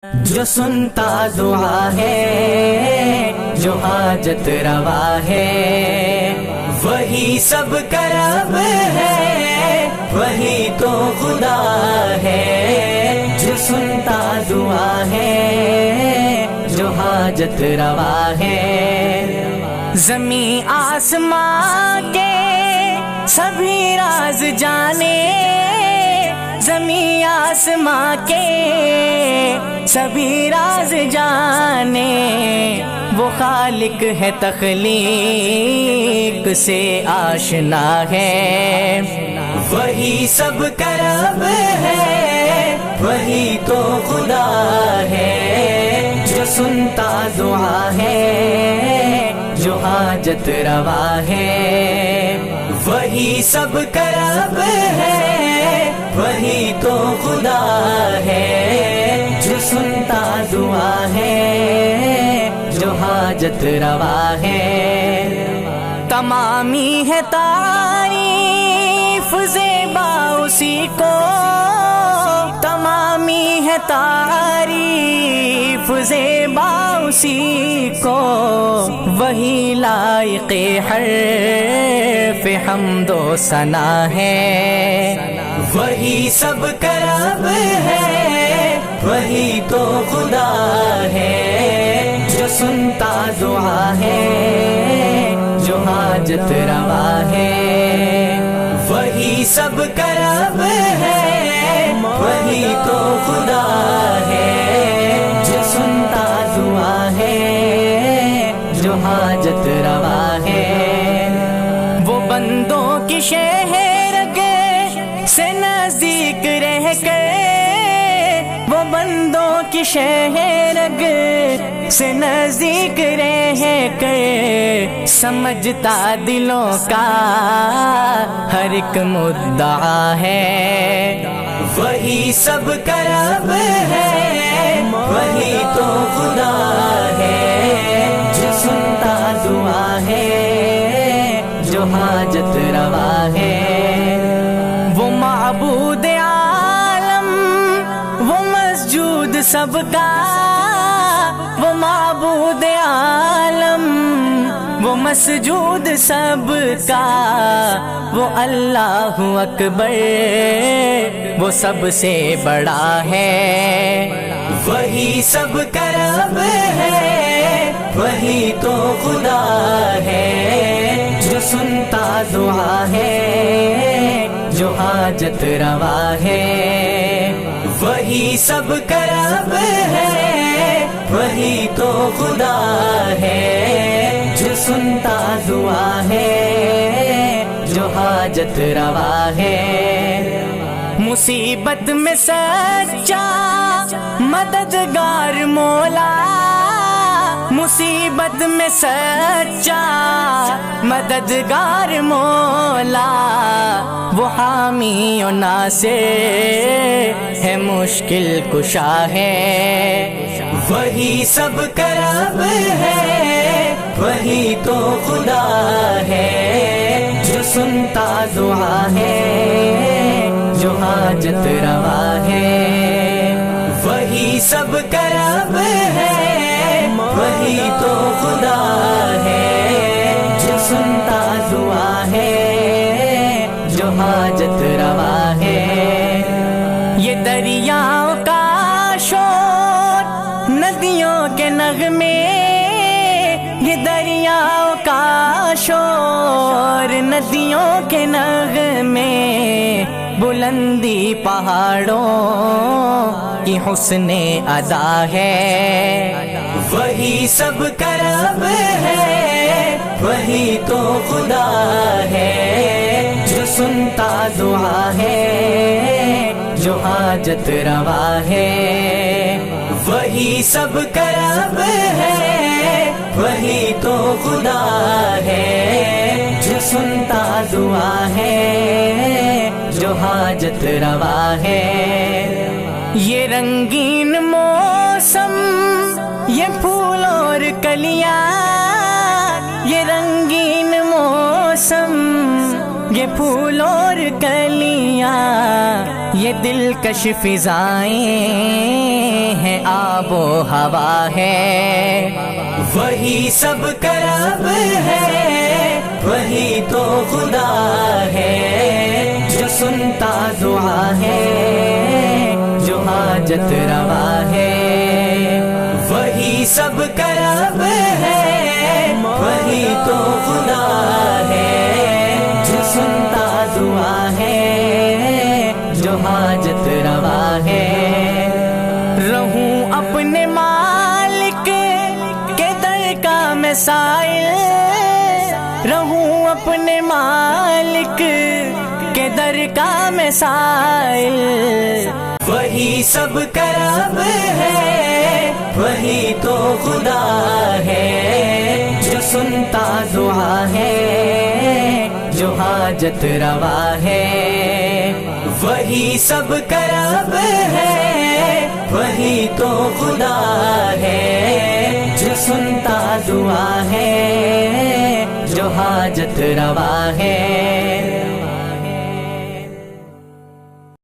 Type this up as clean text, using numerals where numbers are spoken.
جو سنتا دعا ہے، جو حاجت روا ہے، وہی سب کا رب ہے، وہی تو خدا ہے۔ جو سنتا دعا ہے، جو حاجت روا ہے، زمین آسمان کے سبھی راز جانے، زمین آسمان کے سبھی راز جانے، وہ خالق ہے تخلیق سے آشنا ہے، وہی سب کا رب ہے، وہی تو خدا ہے۔ جو سنتا دعا ہے، جو حاجت روا ہے، وہی سب کا رب ہے، وہی تو خدا ہے۔ جو سنتا دعا ہے، جو حاجت روا ہے، تمامی ہے تعریف زیبا اسی کو، تمامی ہے تعریف زیبا اسی کو، وہی لائق حرف حمد و ثنا ہے، وہی سب کا رب ہے، وہی تو خدا ہے۔ جو سنتا دعا ہے، جو حاجت روا ہے، وہی سب کا رب ہے، وہی تو خدا ہے۔ جو سنتا دعا ہے، جو حاجت روا ہے، وہ بندوں کی شہرگ سے نزدیک رہ کر، وہ بندوں کی شہرگ سے نزدیک رہ کر، سمجھتا دلوں کا ہر ایک مدعا ہے، وہی سب کا رب ہے، وہی تو خدا ہے۔ جو سنتا دعا ہے، جو حاجت روا ہے، وہ معبود عالم، وہ مسجود سب کا، وہ معبود عالم، وہ مسجود سب کا، وہ اللہ اکبر، وہ سب سے بڑا ہے، وہی سب کا رب ہے، وہی تو خدا ہے۔ جو سنتا دعا ہے، جو حاجت روا ہے، وہی سب کا رب ہے، وہی تو خدا ہے۔ جو سنتا دعا ہے، جو حاجت روا ہے، مصیبت میں سچا مددگار مولا، مصیبت میں سچا مددگار مولا، وہ حامی و ناصر ہے، مشکل کشا ہے، وہی سب کا رب ہے، وہی تو خدا ہے۔ جو سنتا دعا ہے، جو حاجت روا ہے، وہی سب کا رب ہے، وہی تو خدا ہے۔ جو سنتا دعا ہے، جو حاجت روا ہے، یہ دریاؤں کا شور، ندیوں کے نغمے، یہ دریاؤں کا شور، ندیوں کے نغمے، بلندی پہاڑوں کی حسن ادا ہے، وہی سب کا رب ہے، وہی تو خدا ہے۔ جو سنتا دعا ہے، جو حاجت روا ہے، وہی سب کا رب ہے، وہی تو خدا ہے۔ جو سنتا دعا ہے، جو حاجت روا ہے، یہ رنگین موسم، یہ پھول اور کلیاں، یہ رنگین موسم، یہ پھول اور کلیاں، یہ یہ دلکش فضائیں ہیں، آب و ہوا ہے، وہی سب کا رب ہے، وہی تو خدا ہے، جو سنتا دعا ہے، جو حاجت روا ہے، وہی سب کا رب ہے، وہی تو خدا ہے، جو سنتا دعا ہے، جو حاجت روا ہے۔ رہوں اپنے مالک کے در کا میں سائل، رہوں اپنے مالک کے در کا میں سائل، وہی سب کا رب ہے، وہی تو خدا ہے، جو سنتا دعا ہے، جو حاجت روا ہے، وہی سب کا رب ہے، وہی تو خدا ہے، جو سنتا دعا ہے، جو حاجت روا ہے۔